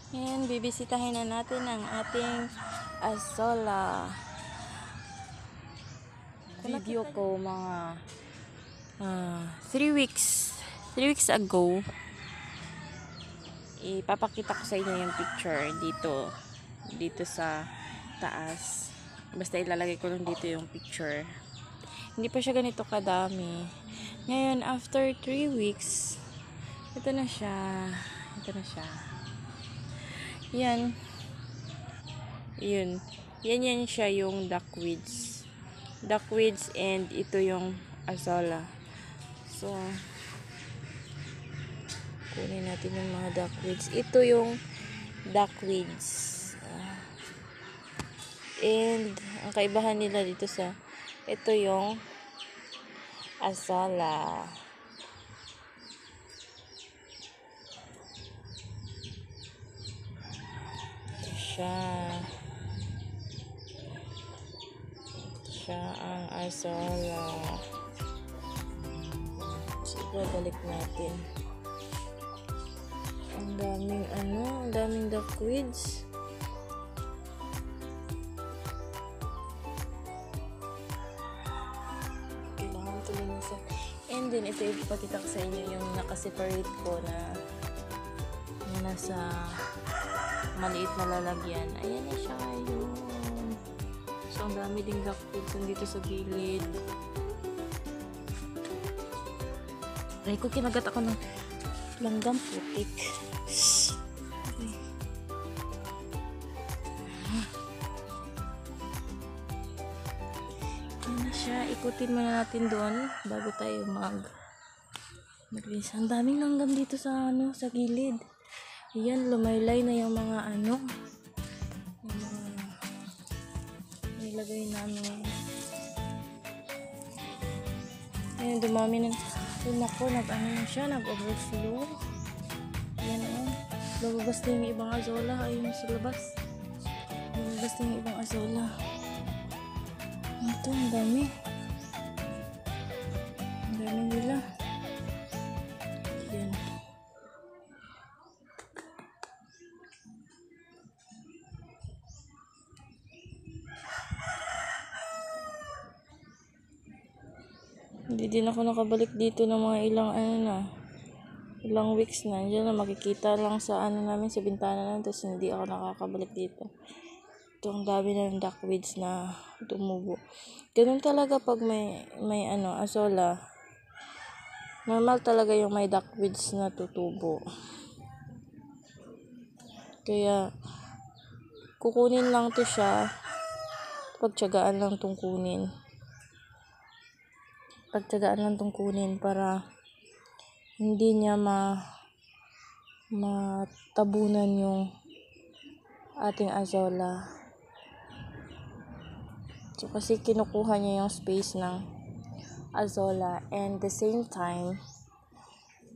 And bibisitahin na natin ang ating azola. Video ko mga 3 weeks ago. Ipapakita ko sa inyo yung picture dito sa taas. Basta ilalagay ko lang dito yung picture. Hindi pa siya ganito kadami. Ngayon, after 3 weeks, ito na siya. Yan. Yan siya yung duckweeds. And ito yung azola. So, kunin natin yung mga duckweeds. Ito yung duckweeds. And ang kaibahan nila dito ito yung azola. Ito siya ang azola. So, balik natin. Ang daming duckweeds. Kailangan tuloy na siya. And then, ito ipapakita ko sa inyo yung nakaseparate ko na nasa maliit na lalagyan. Ayan na siya ngayon. So, ang dami ding duckweeds dito sa gilid. Aray ko, kinagat ako ng langgam putik. Okay. Ayan na siya. Ikutin muna natin doon bago tayo maglinis. Ang daming langgam dito sa gilid. Ayan, lumaylay na yung mga yung mga nilagay namin. Ayan, dumami na. Yun ako, nag-overflow. Ayan o. Lumabas na yung ibang azola. Ayun sa labas. Lumabas na yung ibang azola. Ito, ang dami. Ang dami nila. Ayan. Hindi din ako nakabalik dito ng mga ilang weeks na. Diyan na makikita lang sa namin, sa bintana namin, tapos hindi ako nakakabalik dito. Ito, ang dami na ng duckweeds na tumubo. Ganun talaga pag may azola. Normal talaga yung may duckweeds na tutubo. Kaya kukunin lang to siya. Pagtiyagaan lang tong kunin para hindi niya matabunan yung ating azola. So, kasi kinukuha niya yung space ng azola, and the same time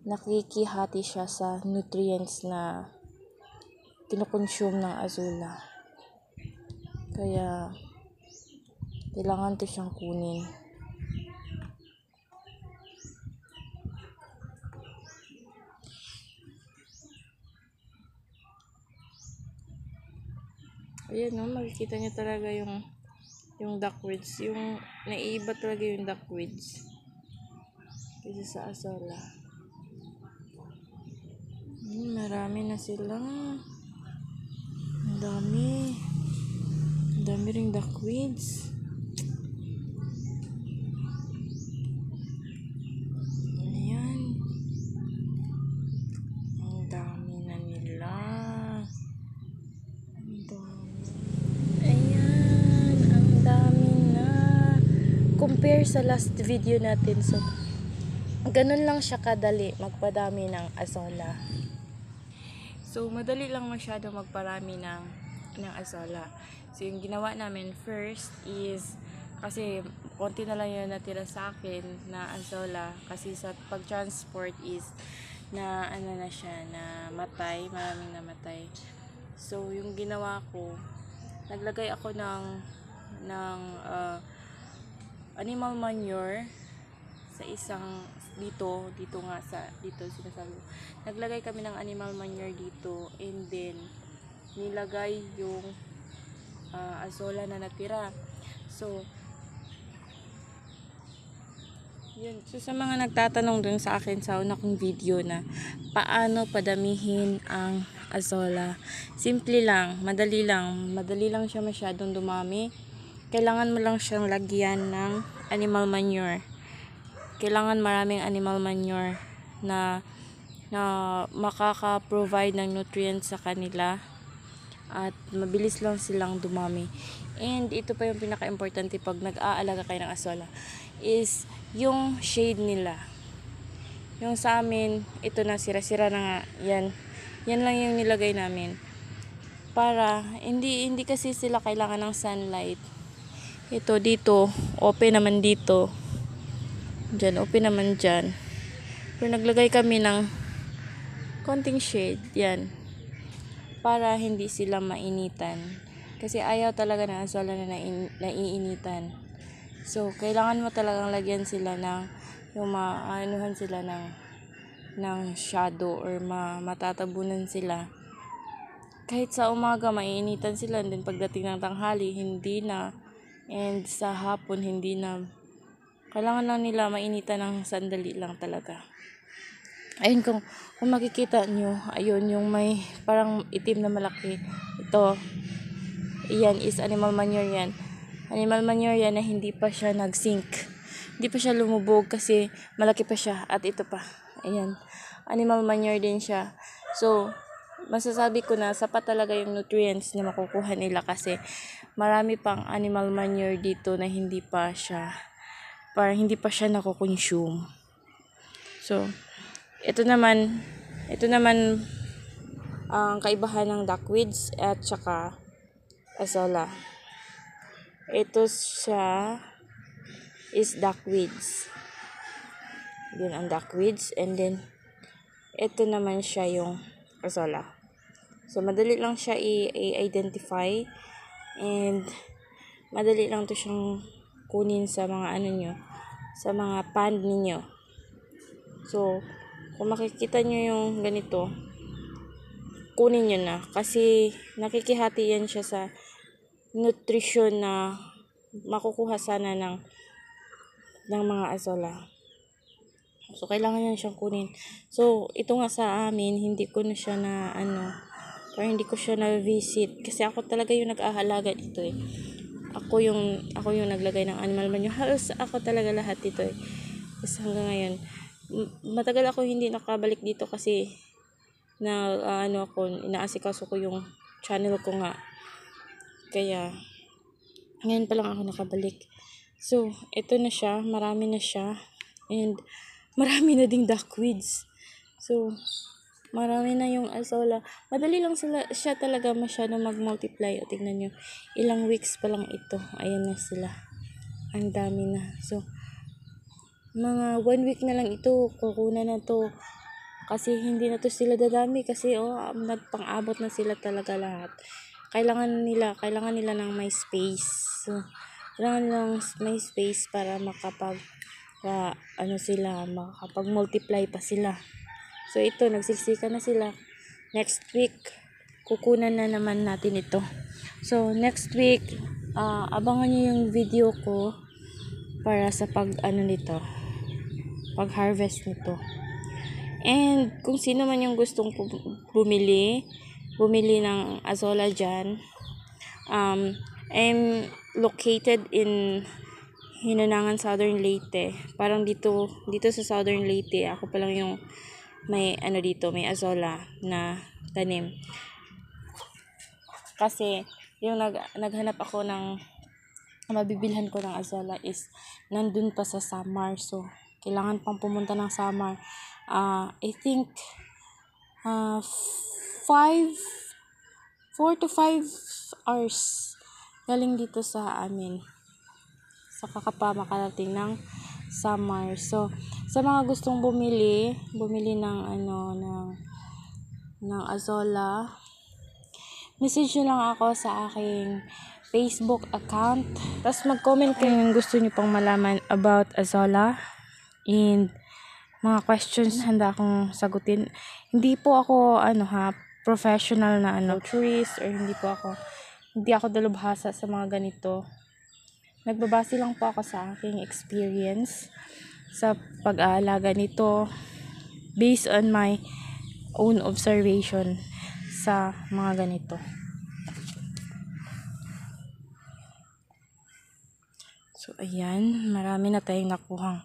nakikihati siya sa nutrients na kinukonsume ng azola. Kaya kailangan to siyang kunin. Ayan, no, makikita niyo talaga yung duckweeds. Yung naiiba talaga yung duckweeds kasi sa azola. Marami na sila. Ang dami ring duckweeds. Ayan. Ang dami na nila. Ayan, ang dami na. Compare sa last video natin. So, ganun lang siya kadali magpadami ng azola. So, madali lang masyado magparami ng azola. So, yung ginawa namin first is, kasi konti na lang yung natira sa akin na azola. Kasi sa pag-transport is, na siya, na maraming namatay. So, yung ginawa ko, naglagay ako ng animal manure sa isang dito sinasabi ko. Naglagay kami ng animal manure dito, and then nilagay yung azola na natira. So, yun. So, sa mga nagtatanong dun sa akin sa una kong video na paano padamihin ang azola. Simple lang, madali lang siya masyadong dumami. Kailangan mo lang siyang lagyan ng animal manure. Kailangan maraming animal manure na makaka-provide ng nutrients sa kanila at mabilis lang silang dumami. And ito pa yung pinaka-importante pag nag-aalaga kayo ng azola is yung shade nila. Yung sa amin, ito na sira-sira na nga. Yan lang yung nilagay namin. Para hindi kasi sila kailangan ng sunlight. Ito dito, open naman dito. Diyan, open naman dyan. Pero naglagay kami ng konting shade. Yan. Para hindi sila mainitan. Kasi ayaw talaga ng azola na naiinitan. So, kailangan mo talagang lagyan sila ng yung maanuhan sila ng shadow or matatabunan sila. Kahit sa umaga maiinitan sila, and then pagdating ng tanghali hindi na, and sa hapon hindi na. Kailangan lang nila mainitan ng sandali lang talaga. Ayun, kung makikita nyo, ayun yung may parang itim na malaki. Ito, yan is animal manure yan. Animal manure yan na hindi pa siya nag-sink. Hindi pa siya lumubog kasi malaki pa siya. At ito pa, ayan, animal manure din siya. So, masasabi ko na sapat talaga yung nutrients na makukuha nila kasi marami pang animal manure dito na hindi pa siya nakukonsume. So, ito naman ang kaibahan ng duckweeds at saka azola. Ito siya is duckweeds. Yun ang duckweeds, and then ito naman siya yung azola. So, madali lang siya i-identify, and madali lang to siyang kunin sa mga sa mga pan ninyo. So, kung makikita nyo yung ganito, kunin nyo na. Kasi nakikihati yan siya sa nutrition na makukuha sana ng mga azola. So, kailangan yan siyang kunin. So, ito nga sa amin, hindi ko na siya parang hindi ko siya na-visit. Kasi ako talaga yung nag-ahalaga dito eh. Ako yung naglagay ng animal manure. Halos ako talaga lahat dito eh. Kasi hanggang ngayon, matagal ako hindi nakabalik dito kasi inaasikaso ko yung channel ko nga. Kaya ngayon pa lang ako nakabalik. So, ito na siya, marami na siya, and marami na ding duckweeds. So, marami na yung azola. Madali lang siya talaga masyado mag-multiply. O, tingnan nyo, ilang weeks pa lang ito. Ayan na sila. Ang dami na. So, mga 1 week na lang ito, kukunan na to. Kasi hindi na to sila dadami kasi nagpang-abot na sila talaga lahat. Kailangan nila ng may space. So, kailangan lang may space para makapag-multiply pa sila. So, ito, nagsiksika na sila. Next week, kukunan na naman natin ito. So, next week, abangan nyo yung video ko para sa pag-harvest nito. And kung sino man yung gustong bumili ng azola dyan, I'm located in Hinanangan, Southern Leyte. Parang dito sa Southern Leyte, ako pa lang yung may may azola na tanim. Kasi yung naghanap ako ng mabibilhan ko ng azola is nandun pa sa Samar. So, kailangan pang pumunta ng Samar. I think 4 to 5 hours galing dito sa amin. So, makarating ng Samar. So, sa mga gustong bumili ng ng azola, message nyo lang ako sa aking Facebook account. Tapos mag-comment kayo kung gusto nyo pang malaman about azola. And mga questions handa akong sagutin. Hindi po ako professional na tourist, or hindi ako dalubhasa sa mga ganito. Nagbabase lang po ako sa aking experience sa pag-aalaga nito based on my own observation sa mga ganito. So, ayan. Marami na tayong nakuhang.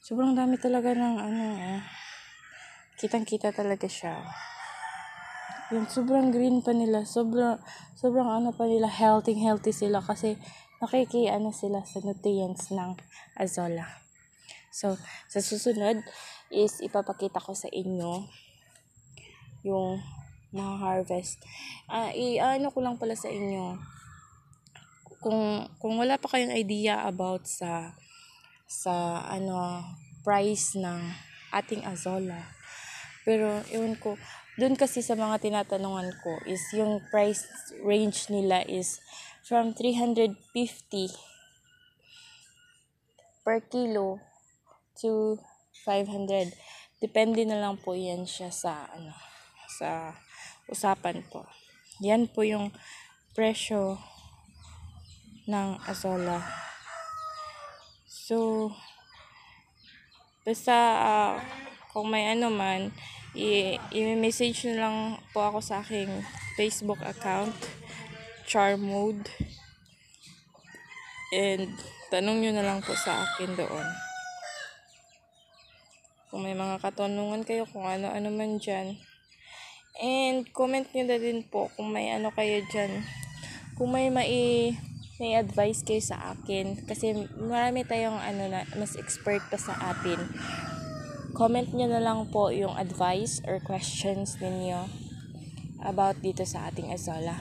Sobrang dami talaga ng kitang-kita talaga siya. Yung sobrang green pa nila. Sobrang pa nila. Healthy sila kasi sila sa nutrients ng azolla. So, sa susunod is ipapakita ko sa inyo yung mga harvest. Ko lang pala sa inyo. Kung wala pa kayong idea about sa price ng ating azolla. Pero ewan ko, doon kasi sa mga tinatanungan ko is yung price range nila is from 350 per kilo to 500. Depende na lang po yan siya sa usapan po. Yan po yung presyo ng azolla. So, basta kung may man, i-message nyo lang po ako sa aking Facebook account, Charmode, and tanong nyo na lang po sa akin doon. Kung may mga katanungan kayo, kung ano man dyan. And comment nyo na din po kung may kayo dyan. Kung may advice kayo sa akin. Kasi marami tayong na mas expert pa sa atin. Comment nyo na lang po yung advice or questions ninyo about dito sa ating azolla.